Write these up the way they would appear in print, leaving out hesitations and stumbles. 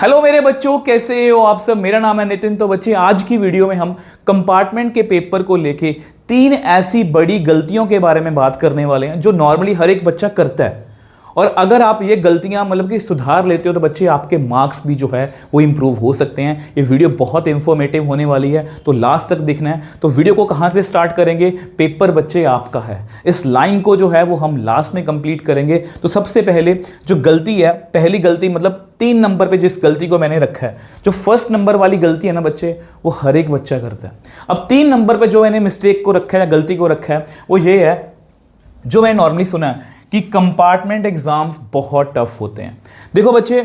Hello मेरे बच्चों, कैसे हो आप सब। मेरा नाम है नितिन। तो बच्चे, आज की वीडियो में हम कंपार्टमेंट के पेपर को लेके 3 ऐसी बड़ी गलतियों के बारे में बात करने वाले हैं जो नॉर्मली हर एक बच्चा करता है। और अगर आप ये गलतियां मतलब कि सुधार लेते हो तो बच्चे आपके मार्क्स भी जो है वो इंप्रूव हो सकते हैं। ये वीडियो बहुत इंफॉर्मेटिव होने वाली है, तो लास्ट तक देखना है। तो वीडियो को कहां से स्टार्ट करेंगे? पेपर बच्चे आपका है, इस लाइन को जो है वो हम लास्ट में कंप्लीट करेंगे। तो सबसे पहले जो गलती है, पहली गलती मतलब 3 नंबर पे जिस गलती को मैंने रखा है, जो फर्स्ट नंबर वाली गलती है ना बच्चे, वो हर एक बच्चा करता है। अब 3 नंबर पे जो मैंने मिस्टेक को रखा है या गलती को रखा है वो ये है, जो मैंने नॉर्मली सुना है कि कंपार्टमेंट एग्जाम्स बहुत टफ होते हैं। देखो बच्चे,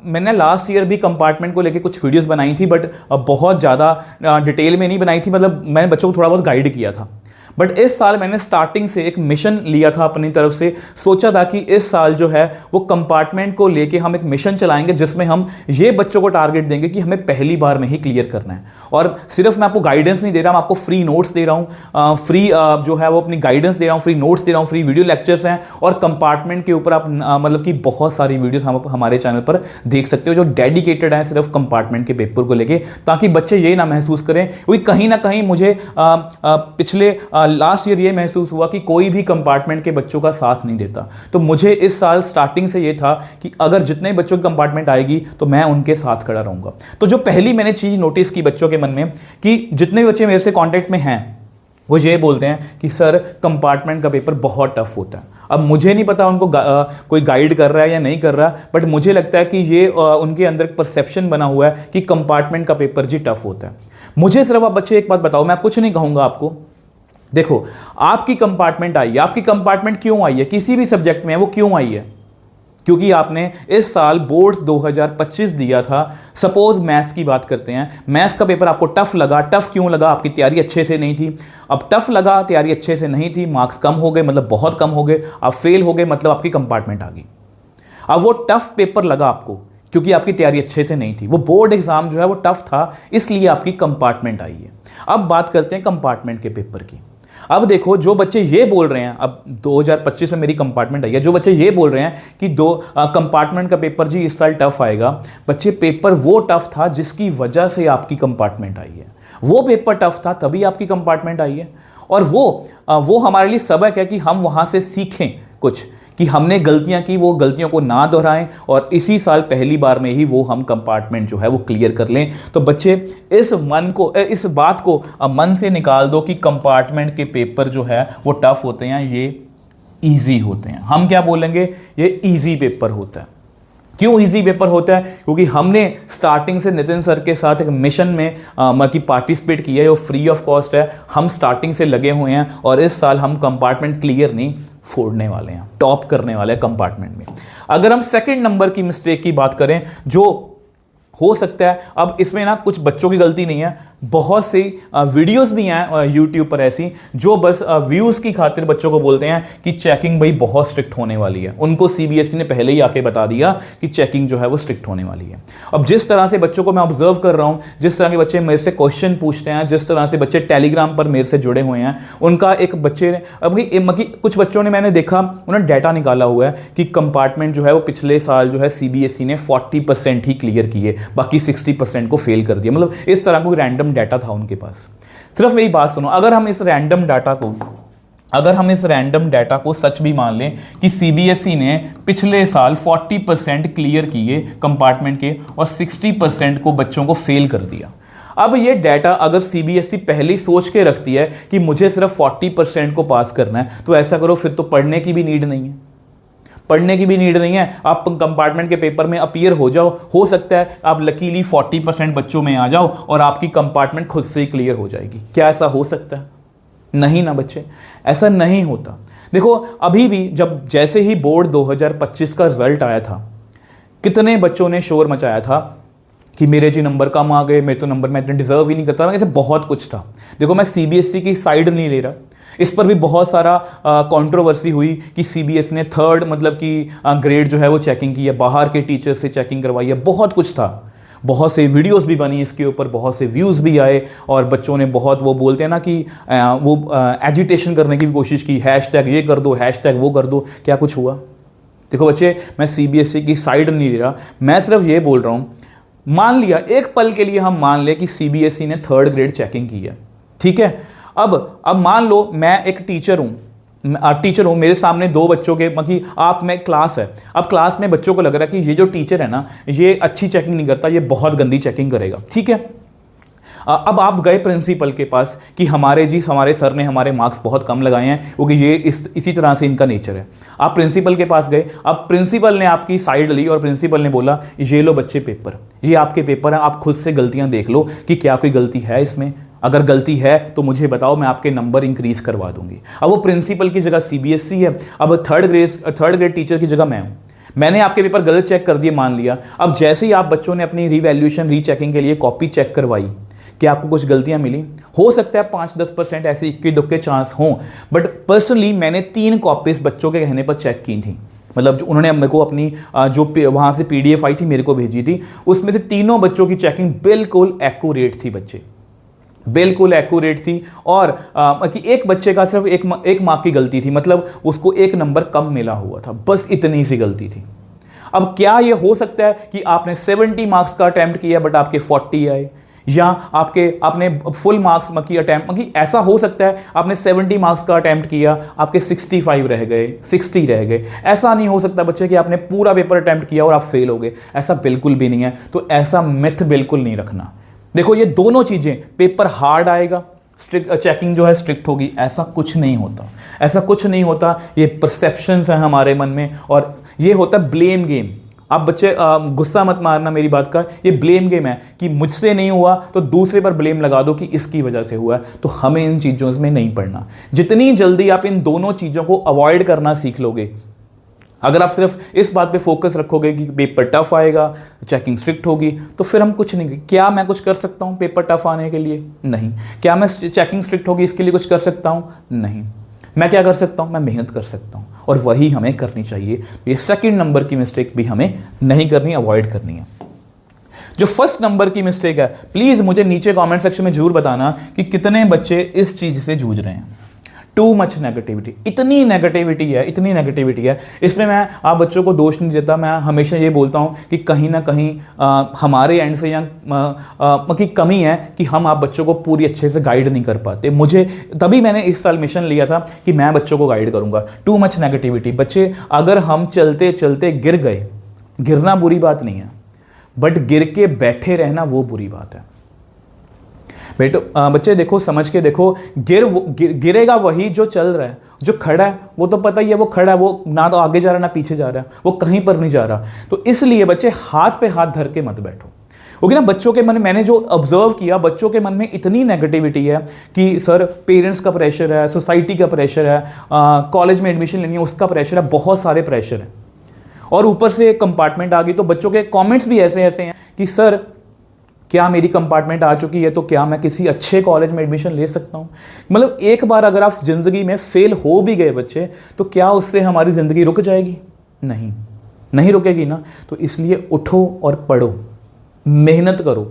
मैंने लास्ट ईयर भी कंपार्टमेंट को लेके कुछ वीडियोस बनाई थी, बट बहुत ज़्यादा डिटेल में नहीं बनाई थी। मतलब मैंने बच्चों को थोड़ा बहुत गाइड किया था। बट इस साल मैंने स्टार्टिंग से एक मिशन लिया था अपनी तरफ से। सोचा था कि इस साल जो है वो कंपार्टमेंट को लेके हम एक मिशन चलाएंगे जिसमें हम ये बच्चों को टारगेट देंगे कि हमें पहली बार में ही क्लियर करना है। और सिर्फ मैं आपको गाइडेंस नहीं दे रहा, मैं आपको फ्री नोट्स दे रहा हूँ, फ्री जो है वो अपनी गाइडेंस दे रहा हूँ, फ्री नोट्स दे रहा हूँ, फ्री वीडियो लेक्चर्स हैं। और कंपार्टमेंट के ऊपर आप मतलब कि बहुत सारी वीडियोस हम हमारे चैनल पर देख सकते हो जो डेडिकेटेड हैं सिर्फ कंपार्टमेंट के पेपर को लेके, ताकि बच्चे ये ना महसूस करें। क्योंकि कहीं ना कहीं मुझे पिछले लास्ट ईयर ये महसूस हुआ कि कोई भी कंपार्टमेंट के बच्चों का साथ नहीं देता। तो मुझे इस साल स्टार्टिंग से ये था कि अगर जितने बच्चों की कंपार्टमेंट आएगी तो मैं उनके साथ खड़ा रहूंगा। तो जो पहली मैंने चीज़ नोटिस की बच्चों के मन में, कि जितने बच्चे मेरे से कांटेक्ट में हैं वो ये बोलते हैं कि सर कंपार्टमेंट का पेपर बहुत टफ होता है। अब मुझे नहीं पता उनको कोई गाइड कर रहा है या नहीं कर रहा, बट मुझे लगता है कि ये उनके अंदर एक परसेप्शन बना हुआ है कि कंपार्टमेंट का पेपर जी टफ होता है। मुझे सिर्फ आप बच्चे एक बात बताओ, मैं कुछ नहीं कहूँगा आपको। देखो, आपकी कंपार्टमेंट आई है, आपकी कंपार्टमेंट क्यों आई है? किसी भी सब्जेक्ट में है वो क्यों आई है? क्योंकि आपने इस साल बोर्ड्स 2025 दिया था। सपोज मैथ्स की बात करते हैं, मैथ्स का पेपर आपको टफ लगा। टफ क्यों लगा? आपकी तैयारी अच्छे से नहीं थी। अब टफ लगा, तैयारी अच्छे से नहीं थी, मार्क्स कम हो गए, मतलब बहुत कम हो गए, आप फेल हो गए, मतलब आपकी कंपार्टमेंट आ गई। अब वो टफ पेपर लगा आपको क्योंकि आपकी तैयारी अच्छे से नहीं थी, वो बोर्ड एग्जाम जो है वो टफ था, इसलिए आपकी कंपार्टमेंट आई है। अब बात करते हैं कंपार्टमेंट के पेपर की। अब देखो, जो बच्चे ये बोल रहे हैं, अब 2025 में मेरी कंपार्टमेंट आई है, जो बच्चे ये बोल रहे हैं कि कंपार्टमेंट का पेपर जी इस साल टफ आएगा, बच्चे पेपर वो टफ था जिसकी वजह से आपकी कंपार्टमेंट आई है। वो पेपर टफ था तभी आपकी कंपार्टमेंट आई है। और वो हमारे लिए सबक है कि हम वहाँ से सीखें कुछ, कि हमने गलतियां की, वो गलतियों को ना दोहराएं और इसी साल पहली बार में ही वो हम कंपार्टमेंट जो है वो क्लियर कर लें। तो बच्चे, इस बात को मन से निकाल दो कि कंपार्टमेंट के पेपर जो है वो टफ होते हैं, ये इजी होते हैं। हम क्या बोलेंगे? ये इजी पेपर होता है। क्यों इजी पेपर होता है? क्योंकि हमने स्टार्टिंग से नितिन सर के साथ एक मिशन में पार्टिसिपेट किया है, वो फ्री ऑफ कॉस्ट है। हम स्टार्टिंग से लगे हुए हैं और इस साल हम कंपार्टमेंट क्लियर नहीं, फोड़ने वाले हैं, टॉप करने वाले हैं कंपार्टमेंट में। अगर हम सेकंड नंबर की मिस्टेक की बात करें, जो हो सकता है, अब इसमें ना कुछ बच्चों की गलती नहीं है, बहुत सी वीडियोस भी हैं यूट्यूब पर ऐसी जो बस व्यूज़ की खातिर बच्चों को बोलते हैं कि चेकिंग भाई बहुत स्ट्रिक्ट होने वाली है। उनको सीबीएसई ने पहले ही आके बता दिया कि चेकिंग जो है वो स्ट्रिक्ट होने वाली है। अब जिस तरह से बच्चों को मैं ऑब्जर्व कर रहा हूँ, जिस तरह के बच्चे मेरे से क्वेश्चन पूछते हैं, जिस तरह से बच्चे टेलीग्राम पर मेरे से जुड़े हुए हैं, उनका एक बच्चे ने कुछ बच्चों ने, मैंने देखा उन्होंने डाटा निकाला हुआ है कि कंपार्टमेंट जो है वो पिछले साल जो है सीबीएसई ने 40% ही क्लियर किए, बाकी 60% को फेल कर दिया। मतलब इस तरह का रैंडम डाटा था उनके पास। सिर्फ मेरी बात सुनो, अगर हम इस रैंडम डाटा को सच भी मान लें कि सीबीएसई ने पिछले साल 40% क्लियर किए कंपार्टमेंट के और 60% को बच्चों को फेल कर दिया। अब ये डाटा अगर सीबीएसई पहले ही सोच के रखती है कि मुझे सिर्फ 40% को पास करना है, तो ऐसा करो, फिर तो पढ़ने की भी नीड नहीं है। पढ़ने की भी नीड नहीं है, आप कंपार्टमेंट के पेपर में अपीयर हो जाओ। हो सकता है आप लकीली 40% बच्चों में आ जाओ और आपकी कंपार्टमेंट खुद से ही क्लियर हो जाएगी। क्या ऐसा हो सकता है? नहीं ना बच्चे, ऐसा नहीं होता। देखो, अभी भी जैसे ही बोर्ड 2025 का रिजल्ट आया था, कितने बच्चों ने शोर मचाया था कि मेरे जी नंबर कम आ गए, मेरे तो नंबर मैं इतने डिजर्व ही नहीं करता। ऐसे बहुत कुछ था। देखो, मैं सीबीएसई की साइड नहीं ले रहा, इस पर भी बहुत सारा कंट्रोवर्सी हुई कि सीबीएसई ने थर्ड मतलब कि ग्रेड जो है वो चेकिंग की है, बाहर के टीचर से चेकिंग करवाई है, बहुत कुछ था। बहुत से वीडियोस भी बनी इसके ऊपर, बहुत से व्यूज़ भी आए और बच्चों ने बहुत, वो बोलते हैं ना कि वो एजिटेशन करने की भी कोशिश की, हैशटैग ये कर दो, हैशटैग वो कर दो। क्या कुछ हुआ? देखो बच्चे, मैं सीबीएसई की साइड नहीं ले रहा, मैं सिर्फ ये बोल रहा हूँ, मान लिया एक पल के लिए हम मान ले कि सीबीएसई ने 3rd ग्रेड चेकिंग की है, ठीक है। अब मान लो मैं एक टीचर हूँ, मेरे सामने 2 बच्चों के मतलब आप में क्लास है, अब क्लास में बच्चों को लग रहा है कि ये जो टीचर है ना, ये अच्छी चेकिंग नहीं करता, ये बहुत गंदी चेकिंग करेगा, ठीक है। अब आप गए प्रिंसिपल के पास कि हमारे सर ने हमारे मार्क्स बहुत कम लगाए हैं क्योंकि ये इसी तरह से इनका नेचर है। आप प्रिंसिपल के पास गए, अब प्रिंसिपल ने आपकी साइड ली और प्रिंसिपल ने बोला ये लो बच्चे पेपर, ये आपके पेपर हैं, आप खुद से गलतियां देख लो कि क्या कोई गलती है इसमें, अगर गलती है तो मुझे बताओ, मैं आपके नंबर इंक्रीज करवा दूंगी। अब वो प्रिंसिपल की जगह सीबीएसई है, अब थर्ड ग्रेड टीचर की जगह मैं हूँ, मैंने आपके पेपर गलत चेक कर दिए मान लिया। अब जैसे ही आप बच्चों ने अपनी रीवैल्यूएशन रीचेकिंग के लिए कॉपी चेक करवाई, कि आपको कुछ गलतियां मिली, हो सकता है 5-10% ऐसे इक्के दुक्के चांस हों, बट पर्सनली मैंने 3 कॉपीज बच्चों के कहने पर चेक की थी, मतलब जो उन्होंने मेरे को अपनी जो वहाँ से PDF आई थी मेरे को भेजी थी, उसमें से तीनों बच्चों की चेकिंग बिल्कुल एक्यूरेट थी, बच्चे बिल्कुल एक्यूरेट थी। और कि एक बच्चे का सिर्फ एक मार्क की गलती थी, मतलब उसको 1 नंबर कम मिला हुआ था, बस इतनी सी गलती थी। अब क्या ये हो सकता है कि आपने 70 मार्क्स का अटैम्प्ट किया बट आपके 40 आए, या आपने फुल मार्क्स की अटैम्प्ट ऐसा हो सकता है आपने 70 मार्क्स का अटैम्प्ट किया, आपके 65 रह गए, 60 रह गए। ऐसा नहीं हो सकता बच्चे कि आपने पूरा पेपर अटैम्प्ट किया और आप फेल हो गए, ऐसा बिल्कुल भी नहीं है। तो ऐसा मिथ बिल्कुल नहीं रखना। देखो ये दोनों चीज़ें, पेपर हार्ड आएगा, स्ट्रिक्ट चेकिंग जो है स्ट्रिक्ट होगी, ऐसा कुछ नहीं होता, ऐसा कुछ नहीं होता। ये परसेप्शंस हैं हमारे मन में और ये होता है ब्लेम गेम। आप बच्चे गुस्सा मत मारना मेरी बात का, ये ब्लेम गेम है कि मुझसे नहीं हुआ तो दूसरे पर ब्लेम लगा दो कि इसकी वजह से हुआ है। तो हमें इन चीज़ों में नहीं पड़ना। जितनी जल्दी आप इन दोनों चीज़ों को अवॉइड करना सीख लोगे, अगर आप सिर्फ इस बात पे फोकस रखोगे कि पेपर टफ आएगा, चेकिंग स्ट्रिक्ट होगी, तो फिर हम कुछ नहीं। क्या मैं कुछ कर सकता हूँ पेपर टफ आने के लिए? नहीं। क्या मैं चेकिंग स्ट्रिक्ट होगी इसके लिए कुछ कर सकता हूँ? नहीं। मैं क्या कर सकता हूँ? मैं मेहनत कर सकता हूँ, और वही हमें करनी चाहिए। ये 2nd नंबर की मिस्टेक भी हमें नहीं करनी, अवॉइड करनी है। जो 1st नंबर की मिस्टेक है, प्लीज़ मुझे नीचे कमेंट सेक्शन में जरूर बताना कि कितने बच्चे इस चीज़ से जूझ रहे हैं। टू मच नेगेटिविटी, इतनी नेगेटिविटी है। इसमें मैं आप बच्चों को दोष नहीं देता, मैं हमेशा ये बोलता हूँ कि कहीं ना कहीं हमारे एंड से या की कमी है कि हम आप बच्चों को पूरी अच्छे से गाइड नहीं कर पाते। मुझे तभी मैंने इस साल मिशन लिया था कि मैं बच्चों को गाइड करूँगा। टू मच नेगेटिविटी, बच्चे अगर हम चलते चलते गिर गए, गिरना बुरी बात नहीं है, बट गिर के बैठे रहना वो बुरी बात है। बेटो बच्चे देखो, समझ के देखो, गिरेगा वही जो चल रहा है, जो खड़ा है वो तो पता ही है, वो खड़ा है, वो ना तो आगे जा रहा है ना पीछे जा रहा है, वो कहीं पर नहीं जा रहा। तो इसलिए बच्चे हाथ पे हाथ धर के मत बैठो, क्योंकि ना बच्चों के मन में, मैंने जो ऑब्जर्व किया, बच्चों के मन में इतनी नेगेटिविटी है कि सर पेरेंट्स का प्रेशर है, सोसाइटी का प्रेशर है, कॉलेज में एडमिशन लेनी है उसका प्रेशर है, बहुत सारे प्रेशर है, और ऊपर से कंपार्टमेंट आ गई। तो बच्चों के कमेंट्स भी ऐसे हैं कि सर क्या मेरी कंपार्टमेंट आ चुकी है तो क्या मैं किसी अच्छे कॉलेज में एडमिशन ले सकता हूँ? मतलब एक बार अगर आप ज़िंदगी में फेल हो भी गए बच्चे, तो क्या उससे हमारी ज़िंदगी रुक जाएगी? नहीं रुकेगी ना। तो इसलिए उठो और पढ़ो, मेहनत करो।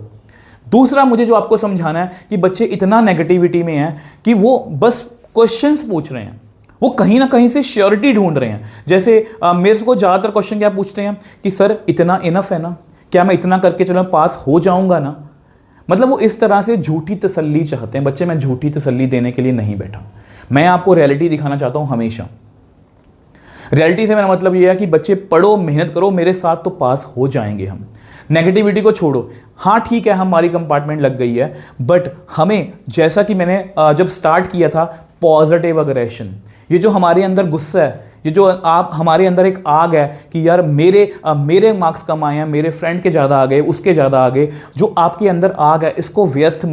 दूसरा मुझे जो आपको समझाना है कि बच्चे इतना नेगेटिविटी में हैं कि वो बस क्वेश्चंस पूछ रहे हैं, वो कहीं ना कहीं से श्योरिटी ढूंढ रहे हैं। जैसे मेरे को ज़्यादातर क्वेश्चन क्या पूछते हैं कि सर इतना इनफ है ना, क्या मैं इतना करके चलो पास हो जाऊंगा ना? मतलब वो इस तरह से झूठी तसल्ली चाहते हैं बच्चे। मैं झूठी तसल्ली देने के लिए नहीं बैठा, मैं आपको रियलिटी दिखाना चाहता हूं हमेशा। रियलिटी से मेरा मतलब ये है कि बच्चे पढ़ो, मेहनत करो, मेरे साथ तो पास हो जाएंगे हम। नेगेटिविटी को छोड़ो। हाँ ठीक है, हमारी कंपार्टमेंट लग गई है, बट हमें, जैसा कि मैंने जब स्टार्ट किया था, पॉजिटिव अग्रेशन, ये जो हमारे अंदर गुस्सा है, ये जो आप हमारे अंदर एक आग है कि यार मेरे मार्क्स कम आए हैं, मेरे फ्रेंड के ज़्यादा आ गए, उसके ज़्यादा आ गए, जो आपके अंदर आग है इसको वेस्ट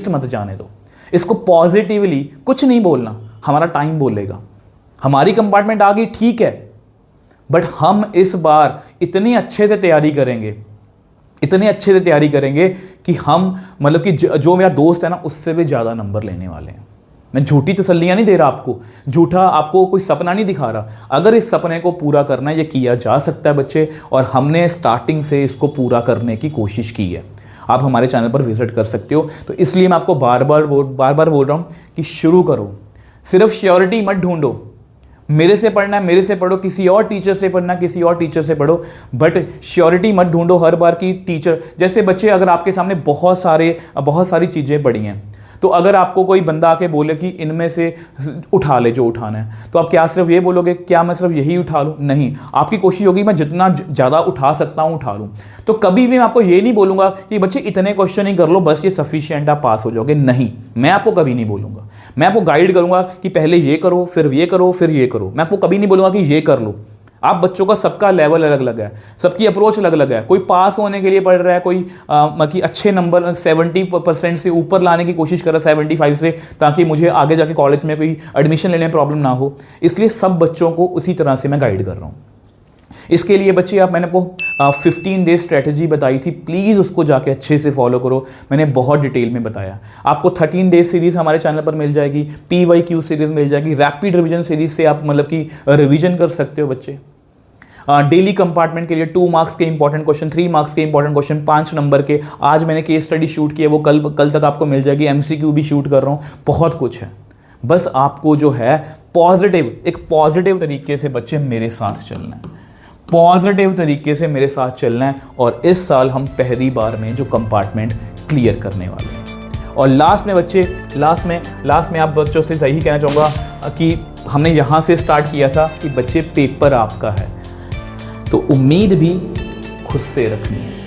मत जाने दो। इसको पॉजिटिवली, कुछ नहीं बोलना, हमारा टाइम बोलेगा। हमारी कंपार्टमेंट आ गई ठीक है, बट हम इस बार इतनी अच्छे से तैयारी करेंगे कि हम, मतलब कि जो मेरा दोस्त है ना, उससे भी ज़्यादा नंबर लेने वाले हैं। मैं झूठी तसल्लियाँ नहीं दे रहा आपको कोई सपना नहीं दिखा रहा। अगर इस सपने को पूरा करना है, ये किया जा सकता है बच्चे, और हमने स्टार्टिंग से इसको पूरा करने की कोशिश की है। आप हमारे चैनल पर विजिट कर सकते हो। तो इसलिए मैं आपको बार बार बोल रहा हूँ कि शुरू करो। सिर्फ श्योरिटी मत ढूंढो, मेरे से पढ़ना है मेरे से पढ़ो, किसी और टीचर से पढ़ना है किसी और टीचर से पढ़ो, बट श्योरिटी मत ढूंढो हर बार की टीचर। जैसे बच्चे अगर आपके सामने बहुत सारी चीज़ें पड़ी हैं, तो अगर आपको कोई बंदा आके बोले कि इनमें से उठा ले जो उठाना है, तो आप क्या सिर्फ ये बोलोगे क्या मैं सिर्फ यही उठा लूँ? नहीं, आपकी कोशिश होगी मैं जितना ज़्यादा उठा सकता हूँ उठा लूँ। तो कभी भी मैं आपको ये नहीं बोलूँगा कि बच्चे इतने क्वेश्चन ही कर लो बस ये सफिशिएंट आप पास हो जाओगे, नहीं, मैं आपको कभी नहीं बोलूँगा। मैं आपको गाइड करूँगा कि पहले ये करो फिर ये करो फिर ये करो। मैं आपको कभी नहीं बोलूँगा कि ये कर लो। आप बच्चों का सबका लेवल अलग अलग है, सबकी अप्रोच अलग अलग है। कोई पास होने के लिए पढ़ रहा है, कोई मतलब अच्छे नंबर 70% से ऊपर लाने की कोशिश कर रहा है 75 से, ताकि मुझे आगे जाके कॉलेज में कोई एडमिशन लेने में प्रॉब्लम ना हो। इसलिए सब बच्चों को उसी तरह से मैं गाइड कर रहा हूँ। इसके लिए बच्चे मैंने आपको 15 डेज स्ट्रेटजी बताई थी, प्लीज़ उसको जाके अच्छे से फॉलो करो। मैंने बहुत डिटेल में बताया। आपको 13 डेज सीरीज़ हमारे चैनल पर मिल जाएगी, PYQ सीरीज़ मिल जाएगी, रैपिड रिवीजन सीरीज़ से आप मतलब कि रिवीजन कर सकते हो बच्चे। डेली कंपार्टमेंट के लिए 2 मार्क्स के इंपॉर्टेंट क्वेश्चन, 3 मार्क्स के इंपॉर्टेंट क्वेश्चन, 5 नंबर के। आज मैंने केस स्टडी शूट की है, वो कल तक आपको मिल जाएगी। MCQ भी शूट कर रहा हूँ, बहुत कुछ है। बस आपको जो है एक पॉजिटिव तरीके से बच्चे मेरे साथ चलना है, पॉजिटिव तरीके से मेरे साथ चलना है। और इस साल हम पहली बार में जो कंपार्टमेंट क्लियर करने वाले हैं। और लास्ट में बच्चे लास्ट में आप बच्चों से यही कहना चाहूँगा कि हमने यहाँ से स्टार्ट किया था कि बच्चे पेपर आपका है, तो उम्मीद भी खुद से रखनी है।